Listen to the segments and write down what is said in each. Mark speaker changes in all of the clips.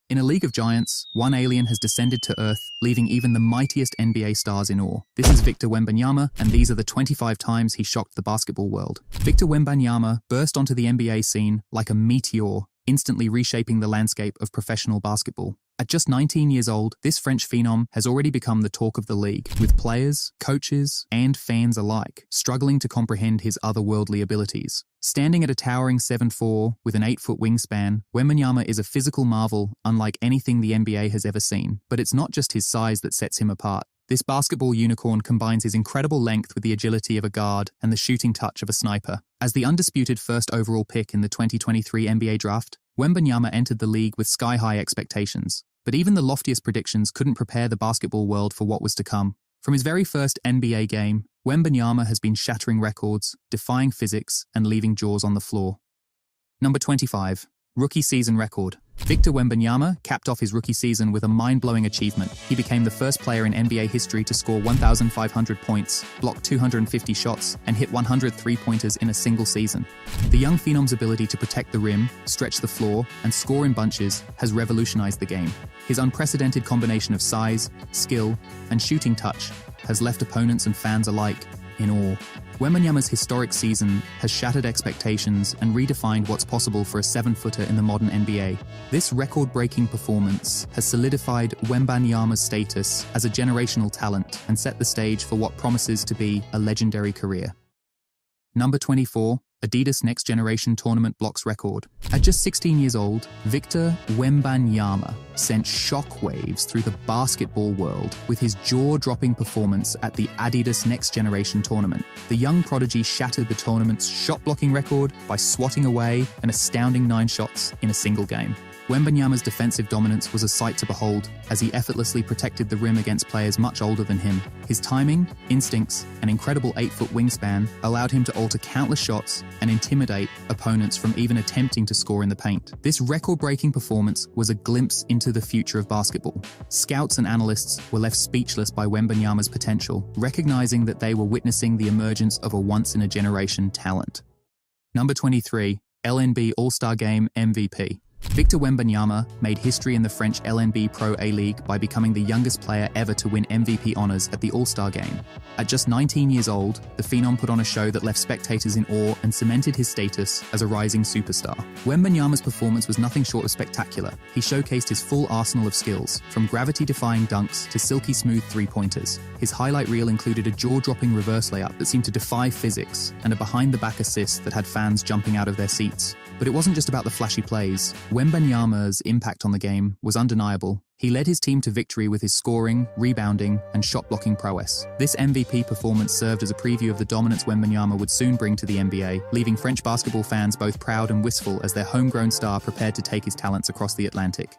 Speaker 1: In a league of giants, one alien has descended to Earth, leaving even the mightiest NBA stars in awe. This is Victor Wembanyama, and these are the 25 times he shocked the basketball world. Victor Wembanyama burst onto the NBA scene like a meteor, instantly reshaping the landscape of professional basketball. At just 19 years old, this French phenom has already become the talk of the league, with players, coaches, and fans alike struggling to comprehend his otherworldly abilities. Standing at a towering 7'4" with an 8-foot wingspan, Wembanyama is a physical marvel unlike anything the NBA has ever seen. But it's not just his size that sets him apart. This basketball unicorn combines his incredible length with the agility of a guard and the shooting touch of a sniper. As the undisputed first overall pick in the 2023 NBA draft, Wembanyama entered the league with sky-high expectations. But even the loftiest predictions couldn't prepare the basketball world for what was to come. From his very first NBA game, Wembanyama has been shattering records, defying physics, and leaving jaws on the floor. Number 25. Rookie season record. Victor Wembanyama capped off his rookie season with a mind-blowing achievement. He became the first player in NBA history to score 1,500 points, block 250 shots, and hit 100 three-pointers in a single season. The young phenom's ability to protect the rim, stretch the floor, and score in bunches has revolutionized the game. His unprecedented combination of size, skill, and shooting touch has left opponents and fans alike in awe. Wembanyama's historic season has shattered expectations and redefined what's possible for a 7-footer in the modern NBA. This record-breaking performance has solidified Wembanyama's status as a generational talent and set the stage for what promises to be a legendary career. Number 24. Adidas Next Generation Tournament Blocks Record. At just 16 years old, Victor Wembanyama sent shockwaves through the basketball world with his jaw-dropping performance at the Adidas Next Generation Tournament. The young prodigy shattered the tournament's shot-blocking record by swatting away an astounding 9 shots in a single game. Wembanyama's defensive dominance was a sight to behold as he effortlessly protected the rim against players much older than him. His timing, instincts, and incredible 8-foot wingspan allowed him to alter countless shots and intimidate opponents from even attempting to score in the paint. This record-breaking performance was a glimpse into the future of basketball. Scouts and analysts were left speechless by Wembanyama's potential, recognizing that they were witnessing the emergence of a once-in-a-generation talent. Number 23. LNB AllStar Game MVP. Victor Wembanyama made history in the French LNB Pro A-League by becoming the youngest player ever to win MVP honors at the All-Star Game. At just 19 years old, the phenom put on a show that left spectators in awe and cemented his status as a rising superstar. Wembanyama's performance was nothing short of spectacular. He showcased his full arsenal of skills, from gravity-defying dunks to silky smooth three-pointers. His highlight reel included a jaw-dropping reverse layup that seemed to defy physics and a behind-the-back assist that had fans jumping out of their seats. But it wasn't just about the flashy plays. Wembanyama's impact on the game was undeniable. He led his team to victory with his scoring, rebounding, and shot-blocking prowess. This MVP performance served as a preview of the dominance Wembanyama would soon bring to the NBA, leaving French basketball fans both proud and wistful as their homegrown star prepared to take his talents across the Atlantic.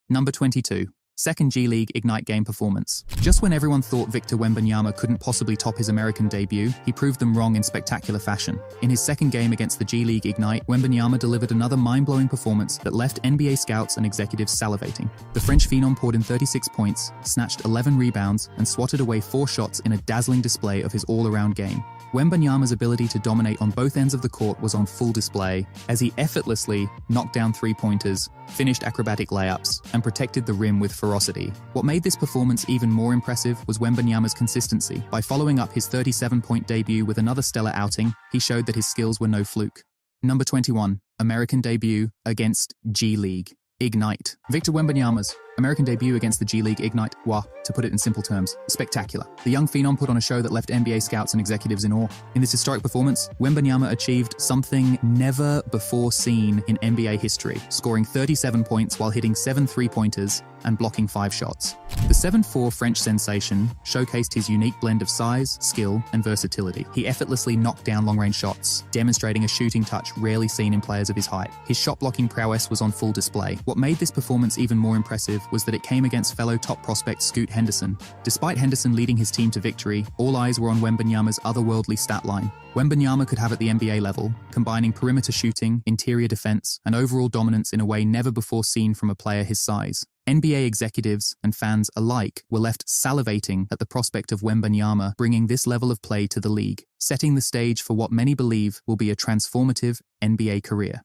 Speaker 1: Number 22. Second GLeague Ignite game performance. Just when everyone thought Victor Wembanyama couldn't possibly top his American debut, he proved them wrong in spectacular fashion. In his second game against the GLeague Ignite, Wembanyama delivered another mind-blowing performance that left NBA scouts and executives salivating. The French phenom poured in 36 points, snatched 11 rebounds, and swatted away 4 shots in a dazzling display of his all-around game. Wembanyama's ability to dominate on both ends of the court was on full display as he effortlessly knocked down three-pointers, finished acrobatic layups, and protected the rim with ferocity. What made this performance even more impressive was Wembanyama's consistency. By following up his 37-point debut with another stellar outing, he showed that his skills were no fluke. Number 21. American debut against GLeague Ignite. Victor Wembanyama's American debut against the GLeague Ignite was, to put it in simple terms, spectacular. The young phenom put on a show that left NBA scouts and executives in awe. In this historic performance, Wembanyama achieved something never before seen in NBA history, scoring 37 points while hitting 7 three-pointers and blocking 5 shots. The 7'4" French sensation showcased his unique blend of size, skill, and versatility. He effortlessly knocked down long-range shots, demonstrating a shooting touch rarely seen in players of his height. His shot-blocking prowess was on full display. What made this performance even more impressive was that it came against fellow top prospect Scoot Henderson. Despite Henderson leading his team to victory, all eyes were on Wembanyama's otherworldly stat line. Wembanyama could have at the NBA level, combining perimeter shooting, interior defense, and overall dominance in a way never before seen from a player his size. NBA executives and fans alike were left salivating at the prospect of Wembanyama bringing this level of play to the league, setting the stage for what many believe will be a transformative NBA career.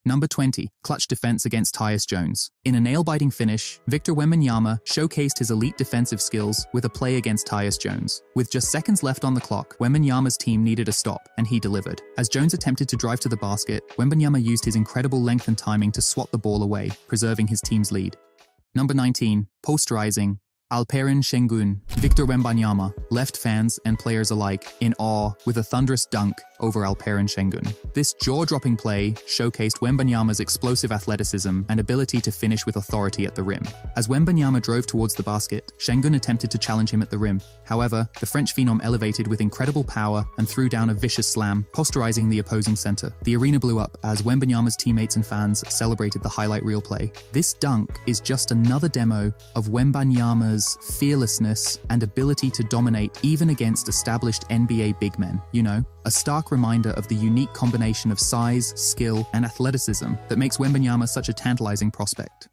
Speaker 1: Number 20, clutch defense against Tyus Jones. In a nail-biting finish, Victor Wembanyama showcased his elite defensive skills with a play against Tyus Jones. With just seconds left on the clock, Wembanyama's team needed a stop, and he delivered. As Jones attempted to drive to the basket, Wembanyama used his incredible length and timing to swat the ball away, preserving his team's lead. Number 19, posterizing Alperen Şengün. Victor Wembanyama left fans and players alike in awe with a thunderous dunk over Alperen Şengün. This jaw-dropping play showcased Wembanyama's explosive athleticism and ability to finish with authority at the rim. As Wembanyama drove towards the basket, Şengün attempted to challenge him at the rim. However, the French phenom elevated with incredible power and threw down a vicious slam, posterizing the opposing center. The arena blew up as Wembanyama's teammates and fans celebrated the highlight reel play. This dunk is just another demo of Wembanyama's fearlessness and ability to dominate even against established NBA big men. You know, a stark reminder of the unique combination of size, skill, and athleticism that makes Wembanyama such a tantalizing prospect.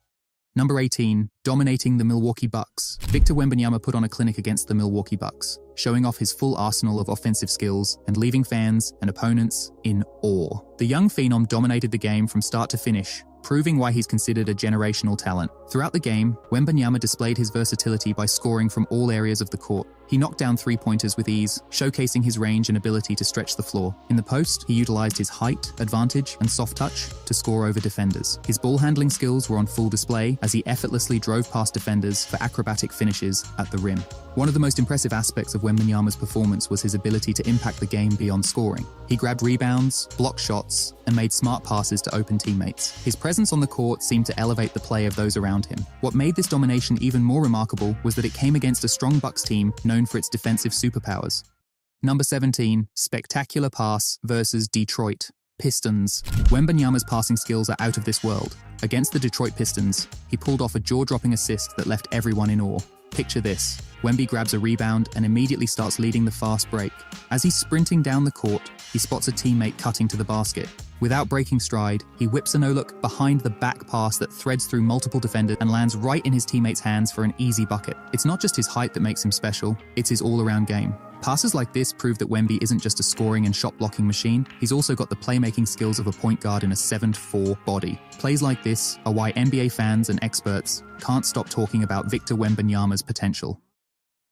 Speaker 1: Number 18, dominating the Milwaukee Bucks. Victor Wembanyama put on a clinic against the Milwaukee Bucks, showing off his full arsenal of offensive skills and leaving fans and opponents in awe. The young phenom dominated the game from start to finish, proving why he's considered a generational talent. Throughout the game, Wembanyama displayed his versatility by scoring from all areas of the court. He knocked down three-pointers with ease, showcasing his range and ability to stretch the floor. In the post, he utilized his height, advantage, and soft touch to score over defenders. His ball handling skills were on full display as he effortlessly drove past defenders for acrobatic finishes at the rim. One of the most impressive aspects of Wembanyama's performance was his ability to impact the game beyond scoring. He grabbed rebounds, blocked shots, and made smart passes to open teammates. His presence on the court seemed to elevate the play of those around him. What made this domination even more remarkable was that it came against a strong Bucks team known for its defensive superpowers. Number 17, spectacular pass versus Detroit Pistons. Wembanyama's passing skills are out of this world. Against the Detroit Pistons, he pulled off a jaw-dropping assist that left everyone in awe. Picture this. Wemby grabs a rebound and immediately starts leading the fast break. As he's sprinting down the court, he spots a teammate cutting to the basket. Without breaking stride, he whips a no-look behind the back pass that threads through multiple defenders and lands right in his teammate's hands for an easy bucket. It's not just his height that makes him special, it's his all-around game. Passes like this prove that Wemby isn't just a scoring and shot-blocking machine, he's also got the playmaking skills of a point guard in a 7'4" body. Plays like this are why NBA fans and experts can't stop talking about Victor Wembanyama's potential.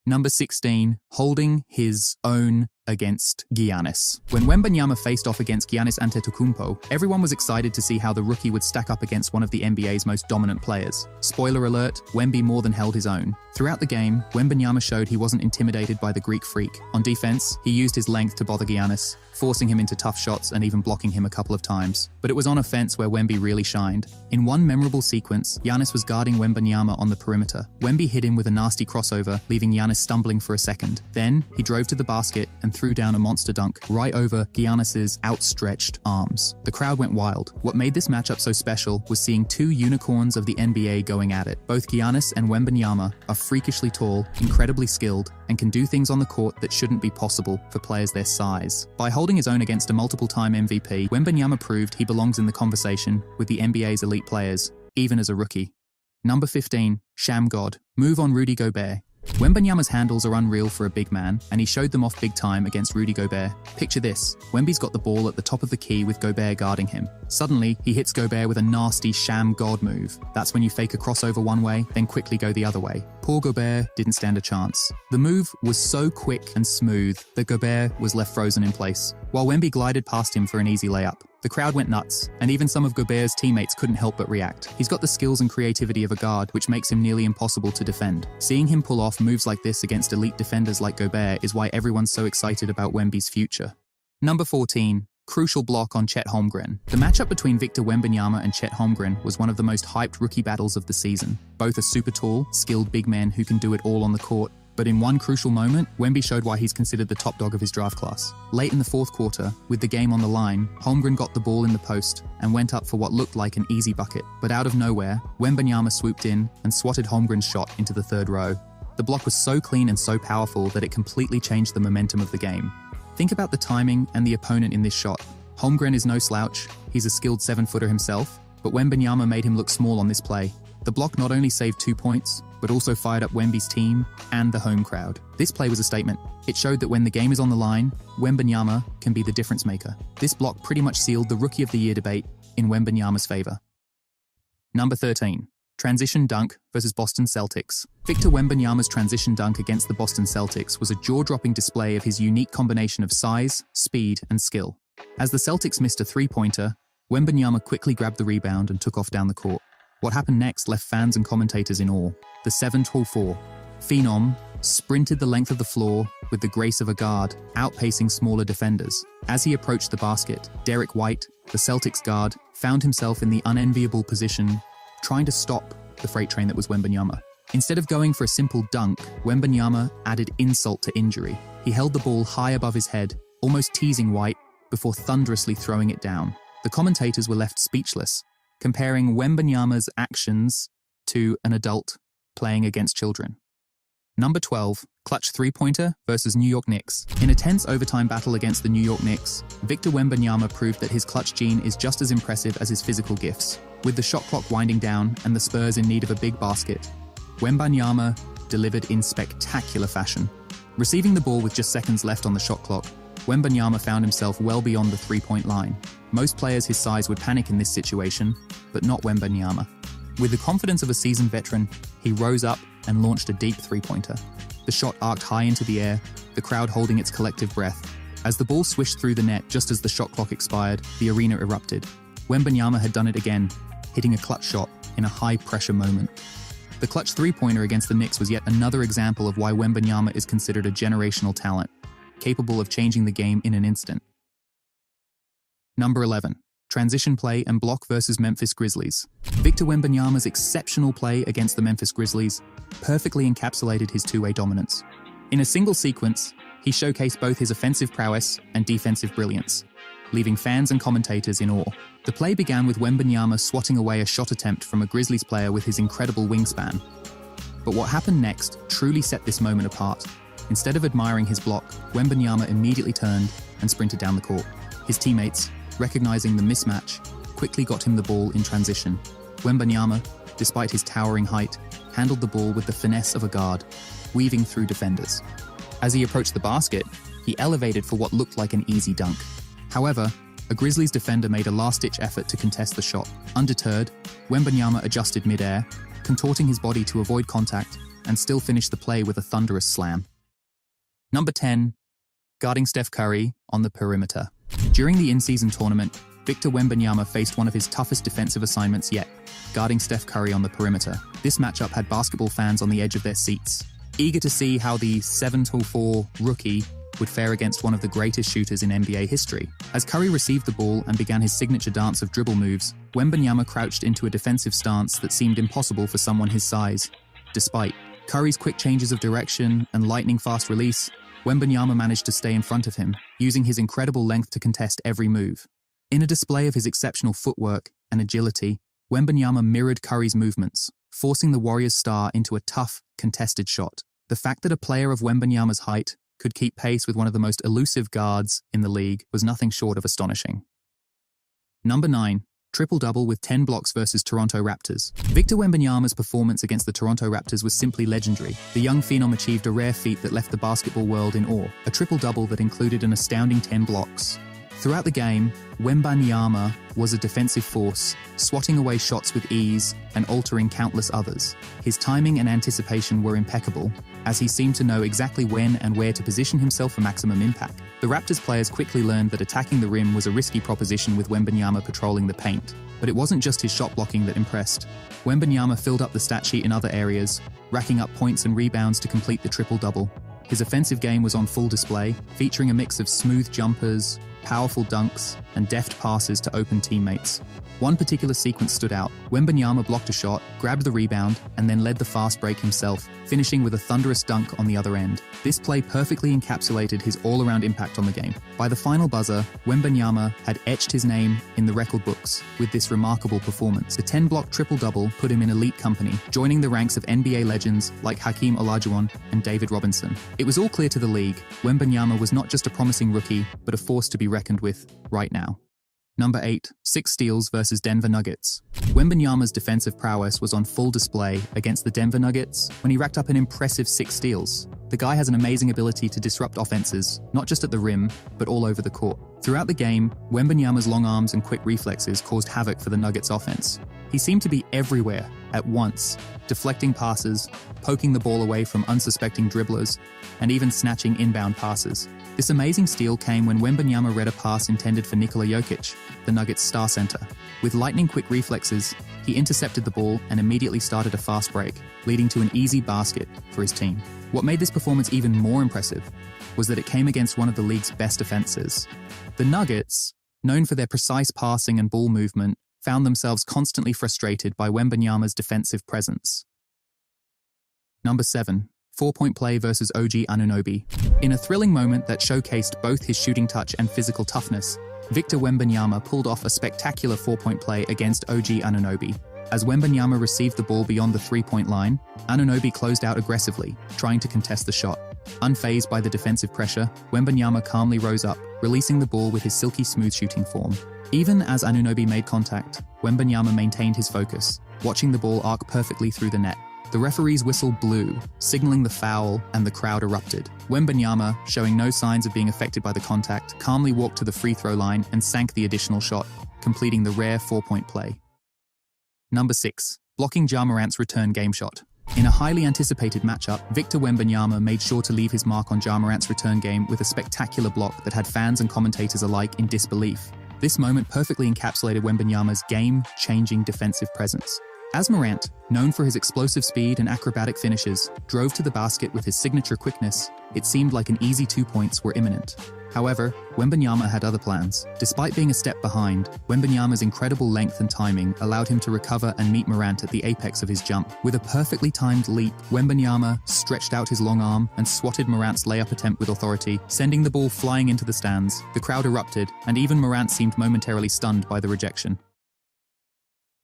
Speaker 1: Number 16, holding his own against Giannis. When Wembanyama faced off against Giannis Antetokounmpo, everyone was excited to see how the rookie would stack up against one of the NBA's most dominant players. Spoiler alert, Wemby more than held his own. Throughout the game, Wembanyama showed he wasn't intimidated by the Greek freak. On defense, he used his length to bother Giannis, forcing him into tough shots and even blocking him a couple of times. But it was on offense where Wemby really shined. In one memorable sequence, Giannis was guarding Wembanyama on the perimeter. Wemby hit him with a nasty crossover, leaving Giannis stumbling for a second. Then, he drove to the basket and threw down a monster dunk right over Giannis's outstretched arms. The crowd went wild. What made this matchup so special was seeing two unicorns of the NBA going at it. Both Giannis and Wembanyama are freakishly tall, incredibly skilled, and can do things on the court that shouldn't be possible for players their size. By holding his own against a multiple-time MVP, Wembanyama proved he belongs in the conversation with the NBA's elite players, even as a rookie. Number 15, Sham God. Move on Rudy Gobert. Wembanyama's handles are unreal for a big man, and he showed them off big time against Rudy Gobert. Picture this, Wemby's got the ball at the top of the key with Gobert guarding him. Suddenly, he hits Gobert with a nasty Sham God move. That's when you fake a crossover one way, then quickly go the other way. Poor Gobert didn't stand a chance. The move was so quick and smooth that Gobert was left frozen in place, while Wemby glided past him for an easy layup. The crowd went nuts, and even some of Gobert's teammates couldn't help but react. He's got the skills and creativity of a guard, which makes him nearly impossible to defend. Seeing him pull off moves like this against elite defenders like Gobert is why everyone's so excited about Wemby's future. Number 14. Crucial block on Chet Holmgren. The matchup between Victor Wembanyama and Chet Holmgren was one of the most hyped rookie battles of the season. Both are super tall, skilled big men who can do it all on the court. But in one crucial moment, Wemby showed why he's considered the top dog of his draft class. Late in the fourth quarter, with the game on the line, Holmgren got the ball in the post and went up for what looked like an easy bucket. But out of nowhere, Wembanyama swooped in and swatted Holmgren's shot into the third row. The block was so clean and so powerful that it completely changed the momentum of the game. Think about the timing and the opponent in this shot. Holmgren is no slouch, he's a skilled 7-footer himself, but Wembanyama made him look small on this play. The block not only saved 2 points, but also fired up Wemby's team and the home crowd. This play was a statement. It showed that when the game is on the line, Wembanyama can be the difference maker. This block pretty much sealed the Rookie of the Year debate in Wembanyama's favor. Number 13. Transition dunk versus Boston Celtics. Victor Wembanyama's transition dunk against the Boston Celtics was a jaw-dropping display of his unique combination of size, speed, and skill. As the Celtics missed a three-pointer, Wembanyama quickly grabbed the rebound and took off down the court. What happened next left fans and commentators in awe. The 7'4" phenom sprinted the length of the floor with the grace of a guard, outpacing smaller defenders. As he approached the basket, Derek White, the Celtics guard, found himself in the unenviable position trying to stop the freight train that was Wembanyama. Instead of going for a simple dunk, Wembanyama added insult to injury. He held the ball high above his head, almost teasing White, before thunderously throwing it down. The commentators were left speechless, comparing Wembanyama's actions to an adult playing against children. Number 12. Clutch three-pointer versus New York Knicks. In a tense overtime battle against the New York Knicks, Victor Wembanyama proved that his clutch gene is just as impressive as his physical gifts. With the shot clock winding down and the Spurs in need of a big basket, Wembanyama delivered in spectacular fashion. Receiving the ball with just seconds left on the shot clock, Wembanyama found himself well beyond the three-point line. Most players his size would panic in this situation, but not Wembanyama. With the confidence of a seasoned veteran, he rose up and launched a deep three-pointer. The shot arced high into the air, the crowd holding its collective breath. As the ball swished through the net just as the shot clock expired, the arena erupted. Wembanyama had done it again, hitting a clutch shot in a high-pressure moment. The clutch three-pointer against the Knicks was yet another example of why Wembanyama is considered a generational talent, capable of changing the game in an instant. Number 11. Transition play and block versus Memphis Grizzlies. Victor Wembanyama's exceptional play against the Memphis Grizzlies perfectly encapsulated his two-way dominance. In a single sequence, he showcased both his offensive prowess and defensive brilliance, leaving fans and commentators in awe. The play began with Wembanyama swatting away a shot attempt from a Grizzlies player with his incredible wingspan. But what happened next truly set this moment apart. Instead of admiring his block, Wembanyama immediately turned and sprinted down the court. His teammates, recognizing the mismatch, quickly got him the ball in transition. Wembanyama, despite his towering height, handled the ball with the finesse of a guard, weaving through defenders. As he approached the basket, he elevated for what looked like an easy dunk. However, a Grizzlies defender made a last-ditch effort to contest the shot. Undeterred, Wembanyama adjusted mid-air, contorting his body to avoid contact, and still finished the play with a thunderous slam. Number 10. Guarding Steph Curry on the perimeter. During the in-season tournament, Victor Wembanyama faced one of his toughest defensive assignments yet, guarding Steph Curry on the perimeter. This matchup had basketball fans on the edge of their seats, eager to see how the 7'4" rookie would fare against one of the greatest shooters in NBA history. As Curry received the ball and began his signature dance of dribble moves, Wembanyama crouched into a defensive stance that seemed impossible for someone his size. Despite Curry's quick changes of direction and lightning-fast release, Wembanyama managed to stay in front of him, using his incredible length to contest every move. In a display of his exceptional footwork and agility, Wembanyama mirrored Curry's movements, forcing the Warriors' star into a tough, contested shot. The fact that a player of Wembanyama's height could keep pace with one of the most elusive guards in the league was nothing short of astonishing. Number 9. Triple-double with 10 blocks versus Toronto Raptors. Victor Wembanyama's performance against the Toronto Raptors was simply legendary. The young phenom achieved a rare feat that left the basketball world in awe, a triple-double that included an astounding 10 blocks. Throughout the game, Wembanyama was a defensive force, swatting away shots with ease and altering countless others. His timing and anticipation were impeccable, as he seemed to know exactly when and where to position himself for maximum impact. The Raptors players quickly learned that attacking the rim was a risky proposition with Wembanyama patrolling the paint. But it wasn't just his shot blocking that impressed. Wembanyama filled up the stat sheet in other areas, racking up points and rebounds to complete the triple-double. His offensive game was on full display, featuring a mix of smooth jumpers, powerful dunks, and deft passes to open teammates. One particular sequence stood out. Wembanyama blocked a shot, grabbed the rebound, and then led the fast break himself, finishing with a thunderous dunk on the other end. This play perfectly encapsulated his all-around impact on the game. By the final buzzer, Wembanyama had etched his name in the record books with this remarkable performance. The 10-block triple-double put him in elite company, joining the ranks of NBA legends like Hakeem Olajuwon and David Robinson. It was all clear to the league, Wembanyama was not just a promising rookie, but a force to be reckoned with right now. Number 8. 6 steals versus Denver Nuggets. Wembanyama's defensive prowess was on full display against the Denver Nuggets when he racked up an impressive 6 steals. The guy has an amazing ability to disrupt offenses, not just at the rim, but all over the court. Throughout the game, Wembanyama's long arms and quick reflexes caused havoc for the Nuggets offense. He seemed to be everywhere at once, deflecting passes, poking the ball away from unsuspecting dribblers, and even snatching inbound passes. This amazing steal came when Wembanyama read a pass intended for Nikola Jokic, the Nuggets' star center. With lightning-quick reflexes, he intercepted the ball and immediately started a fast break, leading to an easy basket for his team. What made this performance even more impressive was that it came against one of the league's best defenses. The Nuggets, known for their precise passing and ball movement, found themselves constantly frustrated by Wembanyama's defensive presence. Number 7. 4-point play versus OG Anunoby. In a thrilling moment that showcased both his shooting touch and physical toughness, Victor Wembanyama pulled off a spectacular 4-point play against OG Anunoby. As Wembanyama received the ball beyond the 3-point line, Anunoby closed out aggressively, trying to contest the shot. Unfazed by the defensive pressure, Wembanyama calmly rose up, releasing the ball with his silky smooth shooting form. Even as Anunoby made contact, Wembanyama maintained his focus, watching the ball arc perfectly through the net. The referee's whistle blew, signaling the foul, and the crowd erupted. Wembanyama, showing no signs of being affected by the contact, calmly walked to the free throw line and sank the additional shot, completing the rare 4-point play. Number 6. Blocking Ja Morant's return game shot. In a highly anticipated matchup, Victor Wembanyama made sure to leave his mark on Ja Morant's return game with a spectacular block that had fans and commentators alike in disbelief. This moment perfectly encapsulated Wembanyama's game-changing defensive presence. As Morant, known for his explosive speed and acrobatic finishes, drove to the basket with his signature quickness, it seemed like an easy 2 points were imminent. However, Wembanyama had other plans. Despite being a step behind, Wembanyama's incredible length and timing allowed him to recover and meet Morant at the apex of his jump. With a perfectly timed leap, Wembanyama stretched out his long arm and swatted Morant's layup attempt with authority, sending the ball flying into the stands. The crowd erupted, and even Morant seemed momentarily stunned by the rejection.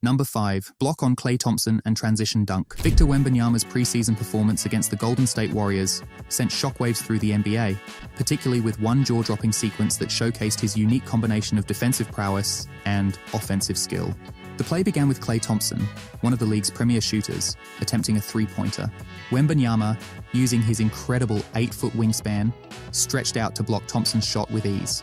Speaker 1: Number 5. Block on Klay Thompson and transition dunk. Victor Wembanyama's preseason performance against the Golden State Warriors sent shockwaves through the NBA, particularly with one jaw-dropping sequence that showcased his unique combination of defensive prowess and offensive skill. The play began with Klay Thompson, one of the league's premier shooters, attempting a three-pointer. Wembanyama, using his incredible 8-foot wingspan, stretched out to block Thompson's shot with ease.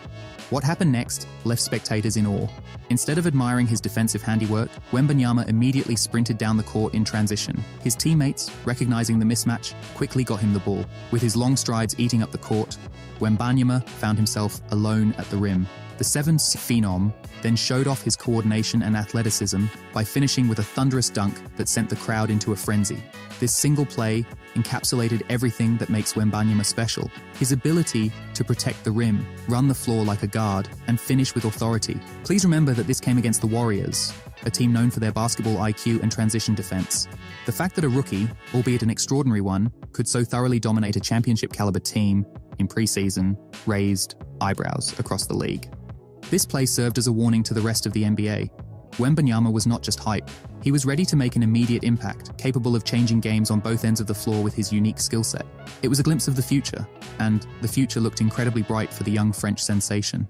Speaker 1: What happened next left spectators in awe. Instead of admiring his defensive handiwork, Wembanyama immediately sprinted down the court in transition. His teammates, recognizing the mismatch, quickly got him the ball. With his long strides eating up the court, Wembanyama found himself alone at the rim. The Sevens phenom then showed off his coordination and athleticism by finishing with a thunderous dunk that sent the crowd into a frenzy. This single play encapsulated everything that makes Wembanyama special. His ability to protect the rim, run the floor like a guard, and finish with authority. Please remember that this came against the Warriors, a team known for their basketball IQ and transition defense. The fact that a rookie, albeit an extraordinary one, could so thoroughly dominate a championship-caliber team in preseason raised eyebrows across the league. This play served as a warning to the rest of the NBA. Wembanyama was not just hype. He was ready to make an immediate impact, capable of changing games on both ends of the floor with his unique skill set. It was a glimpse of the future, and the future looked incredibly bright for the young French sensation.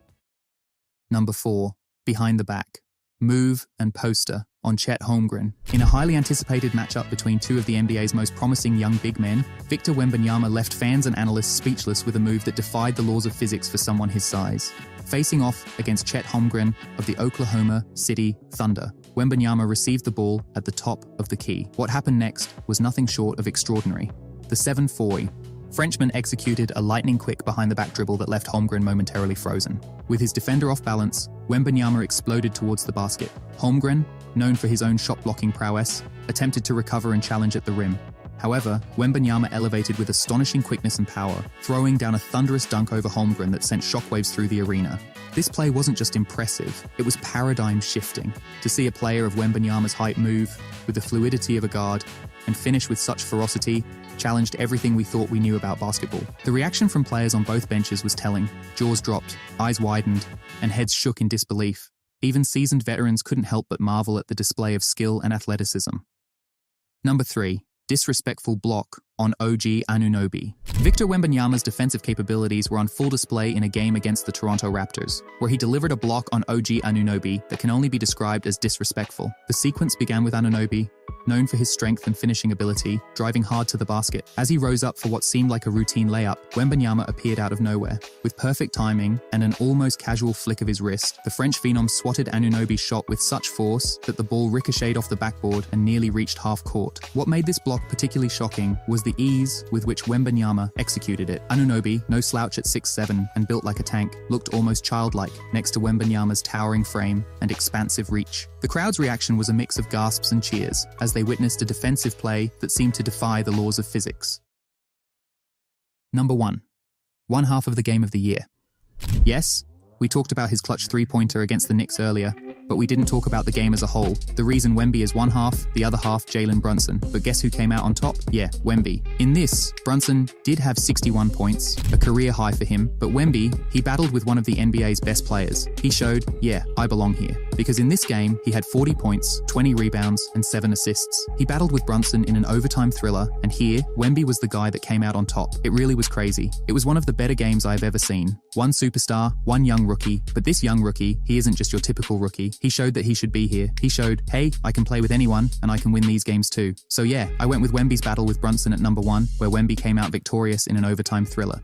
Speaker 1: Number 4. Behind the back. Move and poster on Chet Holmgren. In a highly anticipated matchup between two of the NBA's most promising young big men, Victor Wembanyama left fans and analysts speechless with a move that defied the laws of physics for someone his size. Facing off against Chet Holmgren of the Oklahoma City Thunder, Wembanyama received the ball at the top of the key. What happened next was nothing short of extraordinary. The 7-4 Frenchman executed a lightning-quick behind-the-back dribble that left Holmgren momentarily frozen. With his defender off balance, Wembanyama exploded towards the basket. Holmgren, known for his own shot-blocking prowess, attempted to recover and challenge at the rim. However, Wembanyama elevated with astonishing quickness and power, throwing down a thunderous dunk over Holmgren that sent shockwaves through the arena. This play wasn't just impressive, it was paradigm-shifting. To see a player of Wembanyama's height move, with the fluidity of a guard, and finish with such ferocity, challenged everything we thought we knew about basketball. The reaction from players on both benches was telling. Jaws dropped, eyes widened, and heads shook in disbelief. Even seasoned veterans couldn't help but marvel at the display of skill and athleticism. Number 3. Disrespectful block on OG Anunoby. Victor Wembanyama's defensive capabilities were on full display in a game against the Toronto Raptors, where he delivered a block on OG Anunoby that can only be described as disrespectful. The sequence began with Anunoby, known for his strength and finishing ability, driving hard to the basket. As he rose up for what seemed like a routine layup, Wembanyama appeared out of nowhere. With perfect timing and an almost casual flick of his wrist, the French phenom swatted Anunoby's shot with such force that the ball ricocheted off the backboard and nearly reached half court. What made this block particularly shocking was the ease with which Wembanyama executed it. Anunoby, no slouch at 6'7" and built like a tank, looked almost childlike next to Wembanyama's towering frame and expansive reach. The crowd's reaction was a mix of gasps and cheers as they witnessed a defensive play that seemed to defy the laws of physics. Number 1. One half of the game of the year. Yes, we talked about his clutch three-pointer against the Knicks earlier, but we didn't talk about the game as a whole. The reason Wemby is one half, the other half Jalen Brunson. But guess who came out on top? Yeah, Wemby. In this, Brunson did have 61 points, a career high for him, but Wemby, he battled with one of the NBA's best players. He showed, yeah, I belong here. Because in this game, he had 40 points, 20 rebounds, and 7 assists. He battled with Brunson in an overtime thriller, and here, Wemby was the guy that came out on top. It really was crazy. It was one of the better games I've ever seen. One superstar, one young rookie, but this young rookie, he isn't just your typical rookie. He showed that he should be here. He showed, hey, I can play with anyone, and I can win these games too. So yeah, I went with Wemby's battle with Brunson at number 1, where Wemby came out victorious in an overtime thriller.